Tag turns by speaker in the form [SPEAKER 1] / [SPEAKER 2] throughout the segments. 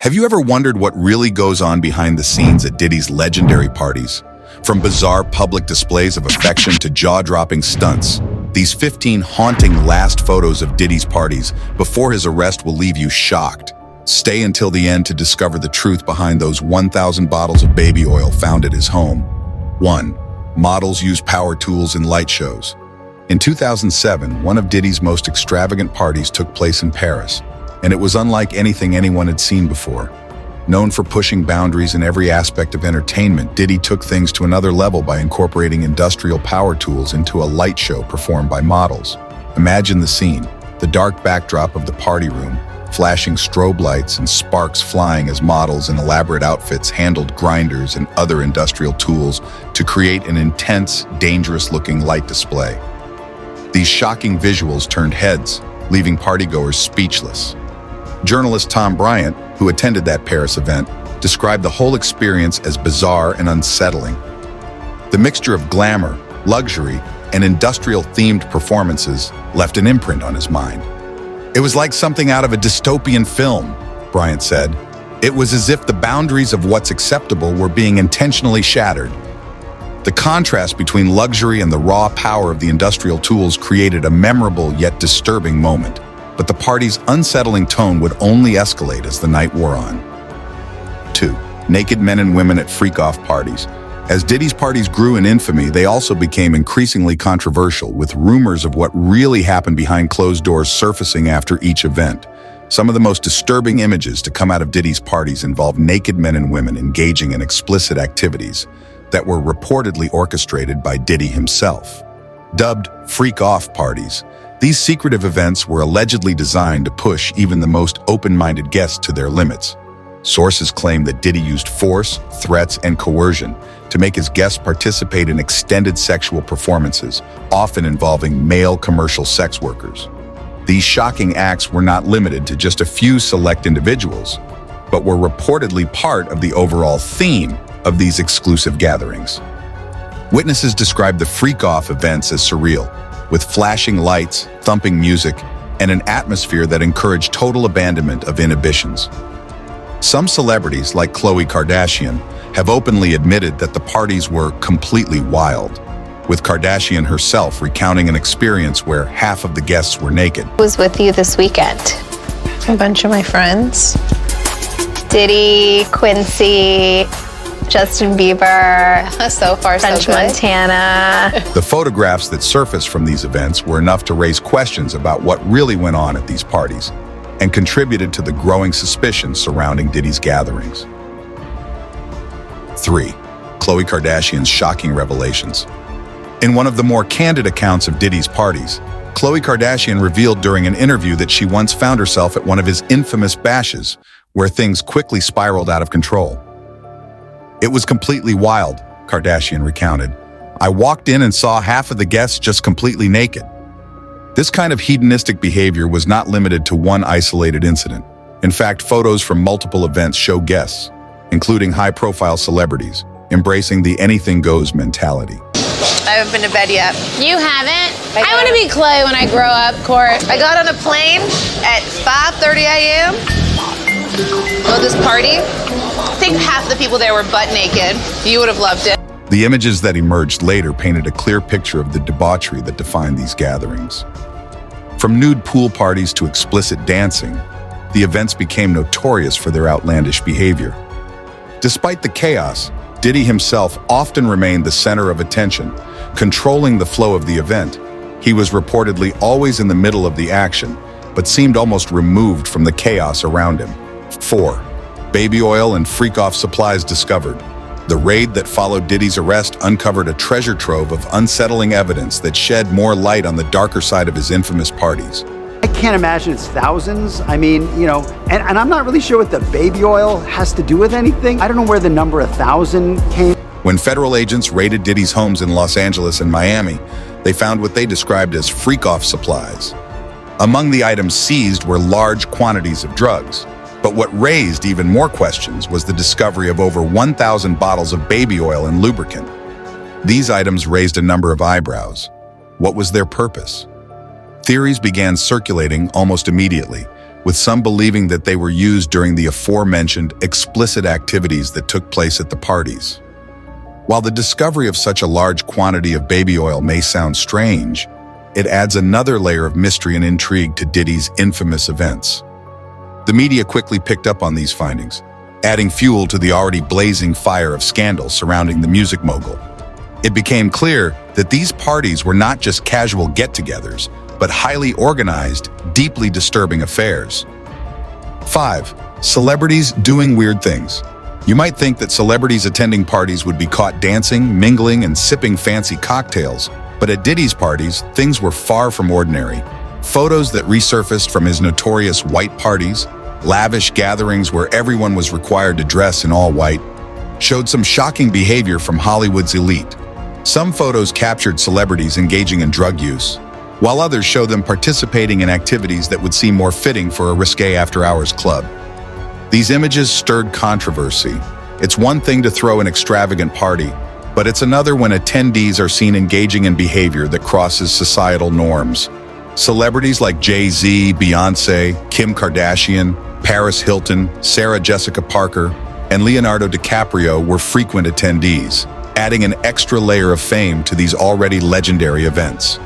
[SPEAKER 1] Have you ever wondered what really goes on behind the scenes at Diddy's legendary parties? From bizarre public displays of affection to jaw-dropping stunts, these 15 haunting last photos of Diddy's parties before his arrest will leave you shocked. Stay until the end to discover the truth behind those 1,000 bottles of baby oil found at his home. 1. Models use power tools in light shows. In 2007, one of Diddy's most extravagant parties took place in Paris, and it was unlike anything anyone had seen before. Known for pushing boundaries in every aspect of entertainment, Diddy took things to another level by incorporating industrial power tools into a light show performed by models. Imagine the scene, the dark backdrop of the party room, flashing strobe lights and sparks flying as models in elaborate outfits handled grinders and other industrial tools to create an intense, dangerous-looking light display. These shocking visuals turned heads, leaving partygoers speechless. Journalist Tom Bryant, who attended that Paris event, described the whole experience as bizarre and unsettling. The mixture of glamour, luxury, and industrial-themed performances left an imprint on his mind. It was like something out of a dystopian film, Bryant said. It was as if the boundaries of what's acceptable were being intentionally shattered. The contrast between luxury and the raw power of the industrial tools created a memorable yet disturbing moment. But the party's unsettling tone would only escalate as the night wore on. 2. Naked men and women at freak-off parties. As Diddy's parties grew in infamy, they also became increasingly controversial, with rumors of what really happened behind closed doors surfacing after each event. Some of the most disturbing images to come out of Diddy's parties involved naked men and women engaging in explicit activities that were reportedly orchestrated by Diddy himself. Dubbed freak-off parties, these secretive events were allegedly designed to push even the most open-minded guests to their limits. Sources claim that Diddy used force, threats, and coercion to make his guests participate in extended sexual performances, often involving male commercial sex workers. These shocking acts were not limited to just a few select individuals, but were reportedly part of the overall theme of these exclusive gatherings. Witnesses described the freak-off events as surreal, with flashing lights, thumping music, and an atmosphere that encouraged total abandonment of inhibitions. Some celebrities, like Khloe Kardashian, have openly admitted that the parties were completely wild, with Kardashian herself recounting an experience where half of the guests were naked.
[SPEAKER 2] Who was with you this weekend?
[SPEAKER 3] A bunch of my friends.
[SPEAKER 2] Diddy, Quincy, Justin Bieber,
[SPEAKER 3] So far, so
[SPEAKER 2] French
[SPEAKER 3] good.
[SPEAKER 2] Montana.
[SPEAKER 1] The photographs that surfaced from these events were enough to raise questions about what really went on at these parties and contributed to the growing suspicion surrounding Diddy's gatherings. 3. Khloe Kardashian's shocking revelations. In one of the more candid accounts of Diddy's parties, Khloe Kardashian revealed during an interview that she once found herself at one of his infamous bashes, where things quickly spiraled out of control. "It was completely wild," Kardashian recounted. "I walked in and saw half of the guests just completely naked." This kind of hedonistic behavior was not limited to one isolated incident. In fact, photos from multiple events show guests, including high-profile celebrities, embracing the anything-goes mentality.
[SPEAKER 3] I haven't been to bed yet.
[SPEAKER 2] You haven't?
[SPEAKER 3] I want to be Clay when I grow up, Court. I got on a plane at 5:30 a.m. Go to this party. I think half the people there were butt naked. You would have loved it.
[SPEAKER 1] The images that emerged later painted a clear picture of the debauchery that defined these gatherings. From nude pool parties to explicit dancing, the events became notorious for their outlandish behavior. Despite the chaos, Diddy himself often remained the center of attention, controlling the flow of the event. He was reportedly always in the middle of the action, but seemed almost removed from the chaos around him. 4. Baby oil and freak-off supplies discovered. The raid that followed Diddy's arrest uncovered a treasure trove of unsettling evidence that shed more light on the darker side of his infamous parties.
[SPEAKER 4] I can't imagine it's thousands. I mean, and I'm not really sure what the baby oil has to do with anything. I don't know where the number 1,000 came.
[SPEAKER 1] When federal agents raided Diddy's homes in Los Angeles and Miami, they found what they described as freak-off supplies. Among the items seized were large quantities of drugs. But what raised even more questions was the discovery of over 1,000 bottles of baby oil and lubricant. These items raised a number of eyebrows. What was their purpose? Theories began circulating almost immediately, with some believing that they were used during the aforementioned explicit activities that took place at the parties. While the discovery of such a large quantity of baby oil may sound strange, it adds another layer of mystery and intrigue to Diddy's infamous events. The media quickly picked up on these findings, adding fuel to the already blazing fire of scandal surrounding the music mogul. It became clear that these parties were not just casual get-togethers, but highly organized, deeply disturbing affairs. 5. Celebrities doing weird things. You might think that celebrities attending parties would be caught dancing, mingling, and sipping fancy cocktails, but at Diddy's parties, things were far from ordinary. Photos that resurfaced from his notorious white parties, lavish gatherings where everyone was required to dress in all white, showed some shocking behavior from Hollywood's elite. Some photos captured celebrities engaging in drug use, while others show them participating in activities that would seem more fitting for a risque after-hours club. These images stirred controversy. It's one thing to throw an extravagant party, but it's another when attendees are seen engaging in behavior that crosses societal norms. Celebrities like Jay-Z, Beyoncé, Kim Kardashian, Paris Hilton, Sarah Jessica Parker, and Leonardo DiCaprio were frequent attendees, adding an extra layer of fame to these already legendary events.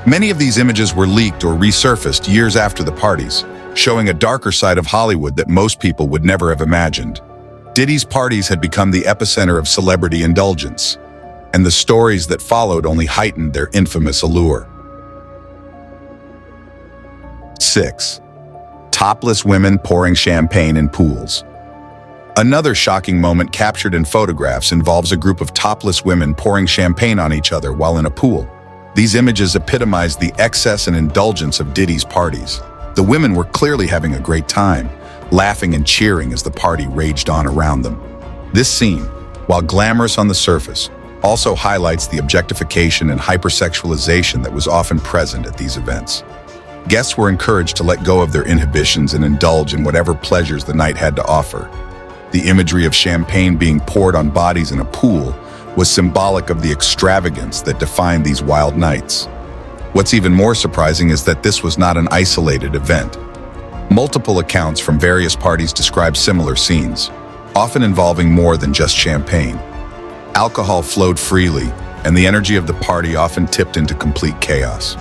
[SPEAKER 1] Many of these images were leaked or resurfaced years after the parties, showing a darker side of Hollywood that most people would never have imagined. Diddy's parties had become the epicenter of celebrity indulgence, and the stories that followed only heightened their infamous allure. 6. Topless women pouring champagne in pools. Another shocking moment captured in photographs involves a group of topless women pouring champagne on each other while in a pool. These images epitomize the excess and indulgence of Diddy's parties. The women were clearly having a great time, laughing and cheering as the party raged on around them. This scene, while glamorous on the surface, also highlights the objectification and hypersexualization that was often present at these events. Guests were encouraged to let go of their inhibitions and indulge in whatever pleasures the night had to offer. The imagery of champagne being poured on bodies in a pool was symbolic of the extravagance that defined these wild nights. What's even more surprising is that this was not an isolated event. Multiple accounts from various parties describe similar scenes, often involving more than just champagne. Alcohol flowed freely, and the energy of the party often tipped into complete chaos.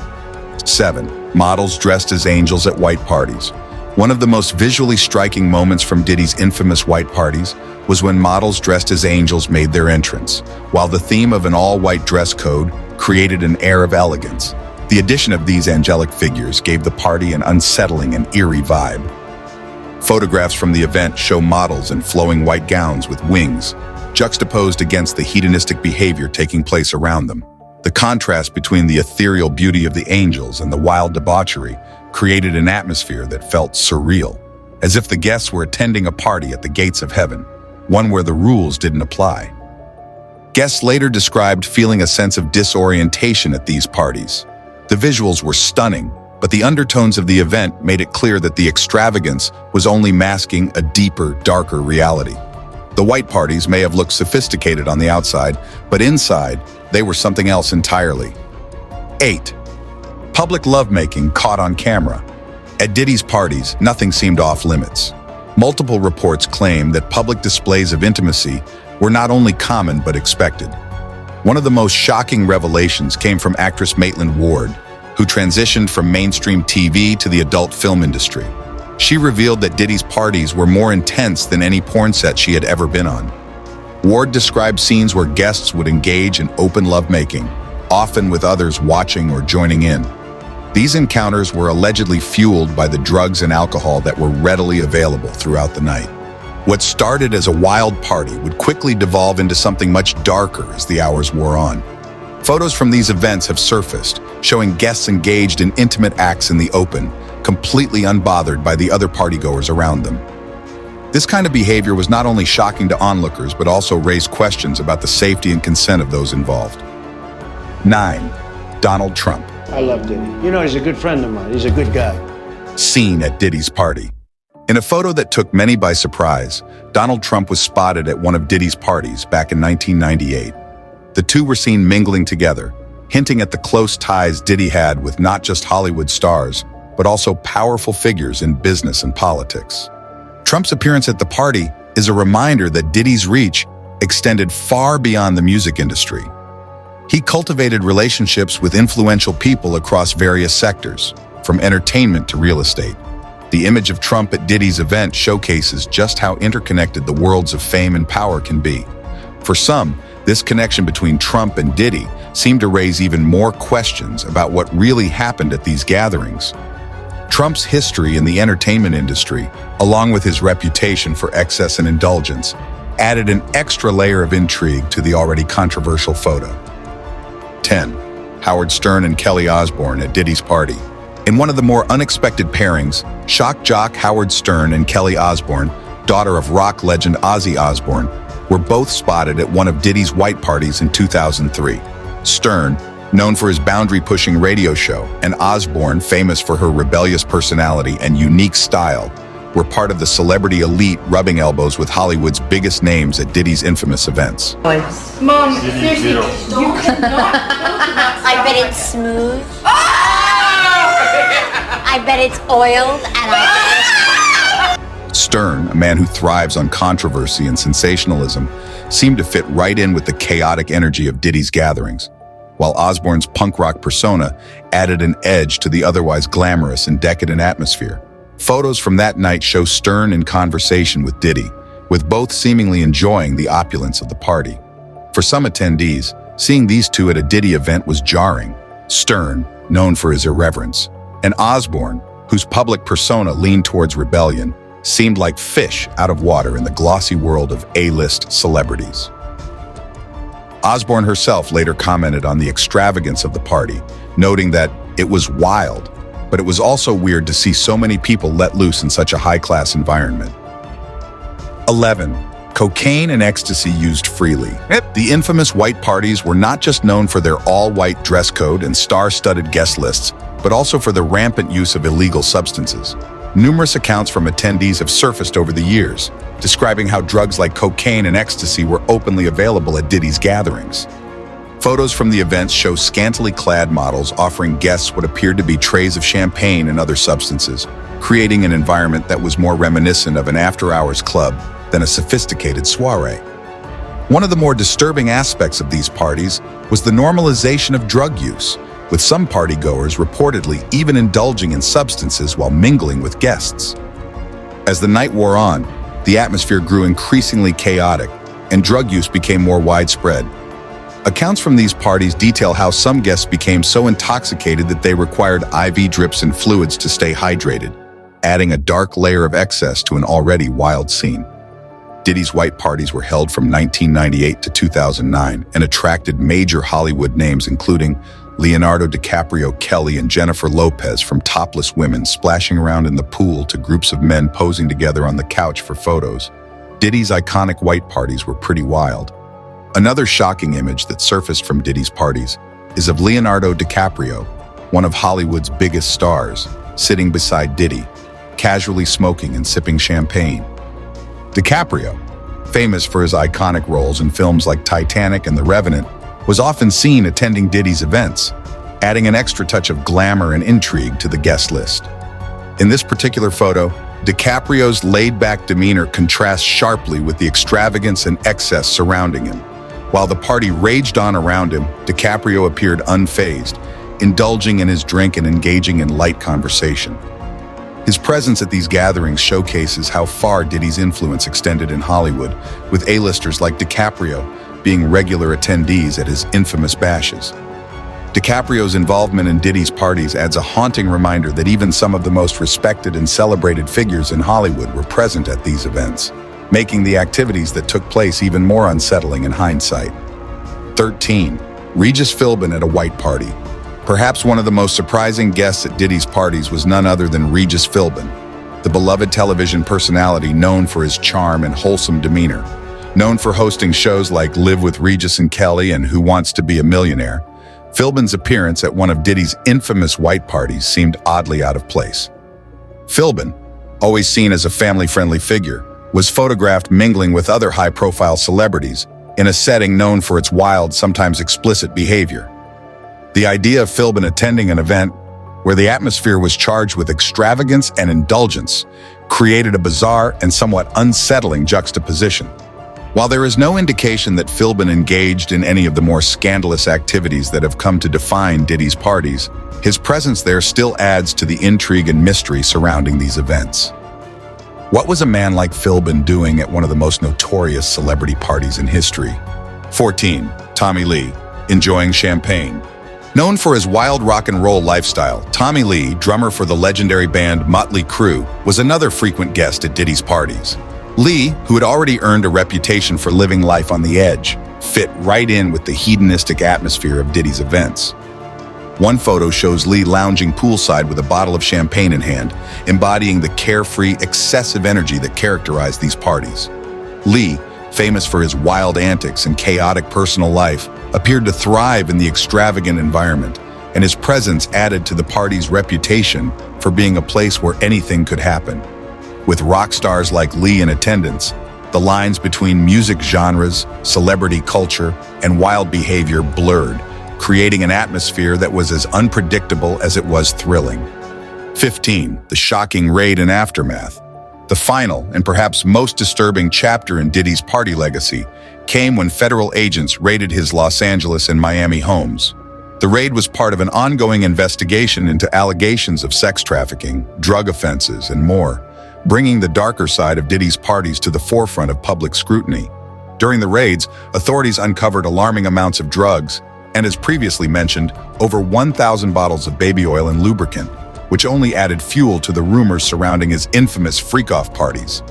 [SPEAKER 1] 7. Models dressed as angels at white parties. One of the most visually striking moments from Diddy's infamous white parties was when models dressed as angels made their entrance, while the theme of an all-white dress code created an air of elegance. The addition of these angelic figures gave the party an unsettling and eerie vibe. Photographs from the event show models in flowing white gowns with wings, juxtaposed against the hedonistic behavior taking place around them. The contrast between the ethereal beauty of the angels and the wild debauchery created an atmosphere that felt surreal, as if the guests were attending a party at the gates of heaven, one where the rules didn't apply. Guests later described feeling a sense of disorientation at these parties. The visuals were stunning, but the undertones of the event made it clear that the extravagance was only masking a deeper, darker reality. The white parties may have looked sophisticated on the outside, but inside, they were something else entirely. 8. Public lovemaking caught on camera. At Diddy's parties, nothing seemed off limits. Multiple reports claim that public displays of intimacy were not only common but expected. One of the most shocking revelations came from actress Maitland Ward, who transitioned from mainstream TV to the adult film industry. She revealed that Diddy's parties were more intense than any porn set she had ever been on. Ward described scenes where guests would engage in open lovemaking, often with others watching or joining in. These encounters were allegedly fueled by the drugs and alcohol that were readily available throughout the night. What started as a wild party would quickly devolve into something much darker as the hours wore on. Photos from these events have surfaced, showing guests engaged in intimate acts in the open, completely unbothered by the other partygoers around them. This kind of behavior was not only shocking to onlookers, but also raised questions about the safety and consent of those involved. 9. Donald Trump.
[SPEAKER 5] I love Diddy. You know, he's a good friend of mine. He's a good guy.
[SPEAKER 1] Seen at Diddy's party. In a photo that took many by surprise, Donald Trump was spotted at one of Diddy's parties back in 1998. The two were seen mingling together, hinting at the close ties Diddy had with not just Hollywood stars, but also powerful figures in business and politics. Trump's appearance at the party is a reminder that Diddy's reach extended far beyond the music industry. He cultivated relationships with influential people across various sectors, from entertainment to real estate. The image of Trump at Diddy's event showcases just how interconnected the worlds of fame and power can be. For some, this connection between Trump and Diddy seemed to raise even more questions about what really happened at these gatherings. Trump's history in the entertainment industry, along with his reputation for excess and indulgence, added an extra layer of intrigue to the already controversial photo. 10. Howard Stern and Kelly Osbourne at Diddy's party. In one of the more unexpected pairings, shock jock Howard Stern and Kelly Osbourne, daughter of rock legend Ozzy Osbourne, were both spotted at one of Diddy's white parties in 2003. Stern, known for his boundary-pushing radio show, and Osbourne, famous for her rebellious personality and unique style, were part of the celebrity elite rubbing elbows with Hollywood's biggest names at Diddy's infamous events.
[SPEAKER 6] Mom, seriously, you cannot.
[SPEAKER 7] I bet it's smooth. I bet it's oiled, and
[SPEAKER 1] Stern, a man who thrives on controversy and sensationalism, seemed to fit right in with the chaotic energy of Diddy's gatherings, while Osbourne's punk rock persona added an edge to the otherwise glamorous and decadent atmosphere. Photos from that night show Stern in conversation with Diddy, with both seemingly enjoying the opulence of the party. For some attendees, seeing these two at a Diddy event was jarring. Stern, known for his irreverence, and Osbourne, whose public persona leaned towards rebellion, seemed like fish out of water in the glossy world of A-list celebrities. Osbourne herself later commented on the extravagance of the party, noting that it was wild, but it was also weird to see so many people let loose in such a high-class environment. 11. Cocaine and ecstasy used freely. The infamous white parties were not just known for their all-white dress code and star-studded guest lists, but also for the rampant use of illegal substances. Numerous accounts from attendees have surfaced over the years, describing how drugs like cocaine and ecstasy were openly available at Diddy's gatherings. Photos from the events show scantily clad models offering guests what appeared to be trays of champagne and other substances, creating an environment that was more reminiscent of an after-hours club than a sophisticated soiree. One of the more disturbing aspects of these parties was the normalization of drug use, with some partygoers reportedly even indulging in substances while mingling with guests. As the night wore on, the atmosphere grew increasingly chaotic, and drug use became more widespread. Accounts from these parties detail how some guests became so intoxicated that they required IV drips and fluids to stay hydrated, adding a dark layer of excess to an already wild scene. Diddy's white parties were held from 1998 to 2009 and attracted major Hollywood names including Leonardo DiCaprio, Kelly, and Jennifer Lopez, from topless women splashing around in the pool to groups of men posing together on the couch for photos. Diddy's iconic white parties were pretty wild. Another shocking image that surfaced from Diddy's parties is of Leonardo DiCaprio, one of Hollywood's biggest stars, sitting beside Diddy, casually smoking and sipping champagne. DiCaprio, famous for his iconic roles in films like Titanic and The Revenant, was often seen attending Diddy's events, adding an extra touch of glamour and intrigue to the guest list. In this particular photo, DiCaprio's laid-back demeanor contrasts sharply with the extravagance and excess surrounding him. While the party raged on around him, DiCaprio appeared unfazed, indulging in his drink and engaging in light conversation. His presence at these gatherings showcases how far Diddy's influence extended in Hollywood, with A-listers like DiCaprio being regular attendees at his infamous bashes. DiCaprio's involvement in Diddy's parties adds a haunting reminder that even some of the most respected and celebrated figures in Hollywood were present at these events, making the activities that took place even more unsettling in hindsight. 13. Regis Philbin at a white party. Perhaps one of the most surprising guests at Diddy's parties was none other than Regis Philbin, the beloved television personality known for his charm and wholesome demeanor. Known for hosting shows like Live with Regis and Kelly and Who Wants to Be a Millionaire, Philbin's appearance at one of Diddy's infamous white parties seemed oddly out of place. Philbin, always seen as a family-friendly figure, was photographed mingling with other high-profile celebrities in a setting known for its wild, sometimes explicit behavior. The idea of Philbin attending an event where the atmosphere was charged with extravagance and indulgence, created a bizarre and somewhat unsettling juxtaposition. While there is no indication that Philbin engaged in any of the more scandalous activities that have come to define Diddy's parties, his presence there still adds to the intrigue and mystery surrounding these events. What was a man like Philbin doing at one of the most notorious celebrity parties in history? 14. Tommy Lee, enjoying champagne. Known for his wild rock and roll lifestyle, Tommy Lee, drummer for the legendary band Motley Crue, was another frequent guest at Diddy's parties. Lee, who had already earned a reputation for living life on the edge, fit right in with the hedonistic atmosphere of Diddy's events. One photo shows Lee lounging poolside with a bottle of champagne in hand, embodying the carefree, excessive energy that characterized these parties. Lee, famous for his wild antics and chaotic personal life, appeared to thrive in the extravagant environment, and his presence added to the party's reputation for being a place where anything could happen. With rock stars like Lee in attendance, the lines between music genres, celebrity culture, and wild behavior blurred, creating an atmosphere that was as unpredictable as it was thrilling. 15. The shocking raid and aftermath. The final, and perhaps most disturbing chapter in Diddy's party legacy, came when federal agents raided his Los Angeles and Miami homes. The raid was part of an ongoing investigation into allegations of sex trafficking, drug offenses, and more, bringing the darker side of Diddy's parties to the forefront of public scrutiny. During the raids, authorities uncovered alarming amounts of drugs, and as previously mentioned, over 1,000 bottles of baby oil and lubricant, which only added fuel to the rumors surrounding his infamous freak-off parties.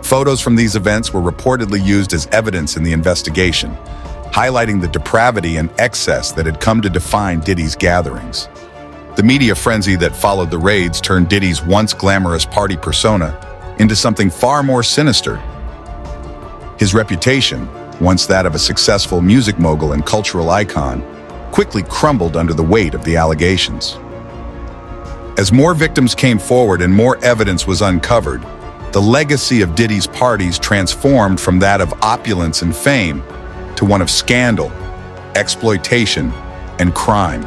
[SPEAKER 1] Photos from these events were reportedly used as evidence in the investigation, highlighting the depravity and excess that had come to define Diddy's gatherings. The media frenzy that followed the raids turned Diddy's once glamorous party persona into something far more sinister. His reputation, once that of a successful music mogul and cultural icon, quickly crumbled under the weight of the allegations. As more victims came forward and more evidence was uncovered, the legacy of Diddy's parties transformed from that of opulence and fame to one of scandal, exploitation, and crime.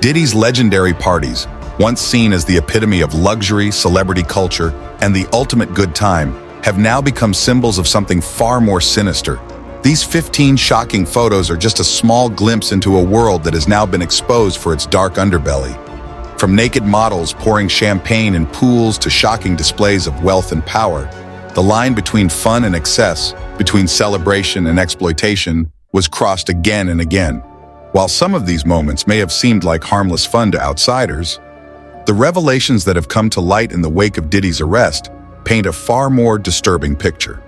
[SPEAKER 1] Diddy's legendary parties, once seen as the epitome of luxury, celebrity culture, and the ultimate good time, have now become symbols of something far more sinister. These 15 shocking photos are just a small glimpse into a world that has now been exposed for its dark underbelly. From naked models pouring champagne in pools to shocking displays of wealth and power, the line between fun and excess, between celebration and exploitation, was crossed again and again. While some of these moments may have seemed like harmless fun to outsiders, the revelations that have come to light in the wake of Diddy's arrest paint a far more disturbing picture.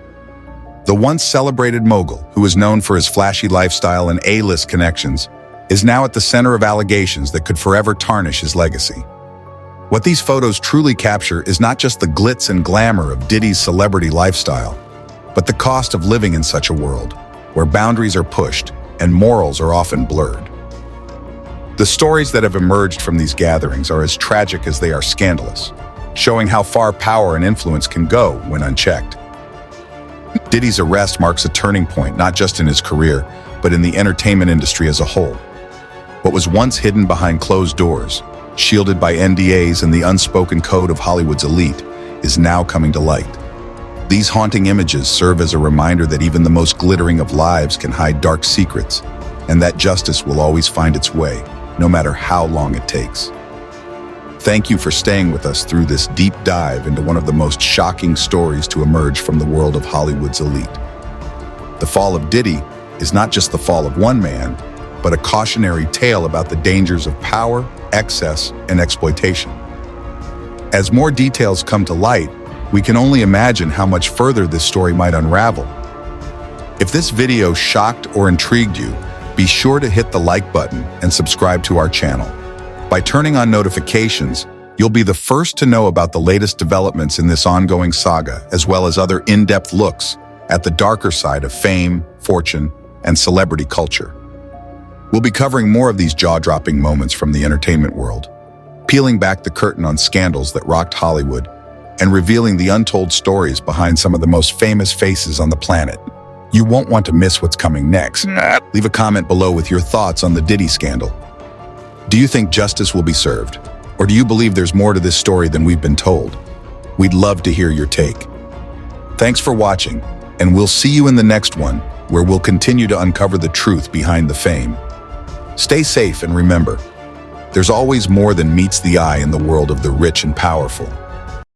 [SPEAKER 1] The once celebrated mogul, who is known for his flashy lifestyle and A-list connections, is now at the center of allegations that could forever tarnish his legacy. What these photos truly capture is not just the glitz and glamour of Diddy's celebrity lifestyle, but the cost of living in such a world, where boundaries are pushed and morals are often blurred. The stories that have emerged from these gatherings are as tragic as they are scandalous, showing how far power and influence can go when unchecked. Diddy's arrest marks a turning point not just in his career, but in the entertainment industry as a whole. What was once hidden behind closed doors, shielded by NDAs and the unspoken code of Hollywood's elite, is now coming to light. These haunting images serve as a reminder that even the most glittering of lives can hide dark secrets, and that justice will always find its way, no matter how long it takes. Thank you for staying with us through this deep dive into one of the most shocking stories to emerge from the world of Hollywood's elite. The fall of Diddy is not just the fall of one man, but a cautionary tale about the dangers of power, excess, and exploitation. As more details come to light, we can only imagine how much further this story might unravel. If this video shocked or intrigued you, be sure to hit the like button and subscribe to our channel. By turning on notifications, you'll be the first to know about the latest developments in this ongoing saga, as well as other in-depth looks at the darker side of fame, fortune, and celebrity culture. We'll be covering more of these jaw-dropping moments from the entertainment world, peeling back the curtain on scandals that rocked Hollywood and revealing the untold stories behind some of the most famous faces on the planet. You won't want to miss what's coming next. Leave a comment below with your thoughts on the Diddy scandal. Do you think justice will be served? Or do you believe there's more to this story than we've been told? We'd love to hear your take. Thanks for watching, and we'll see you in the next one, where we'll continue to uncover the truth behind the fame. Stay safe and remember, there's always more than meets the eye in the world of the rich and powerful.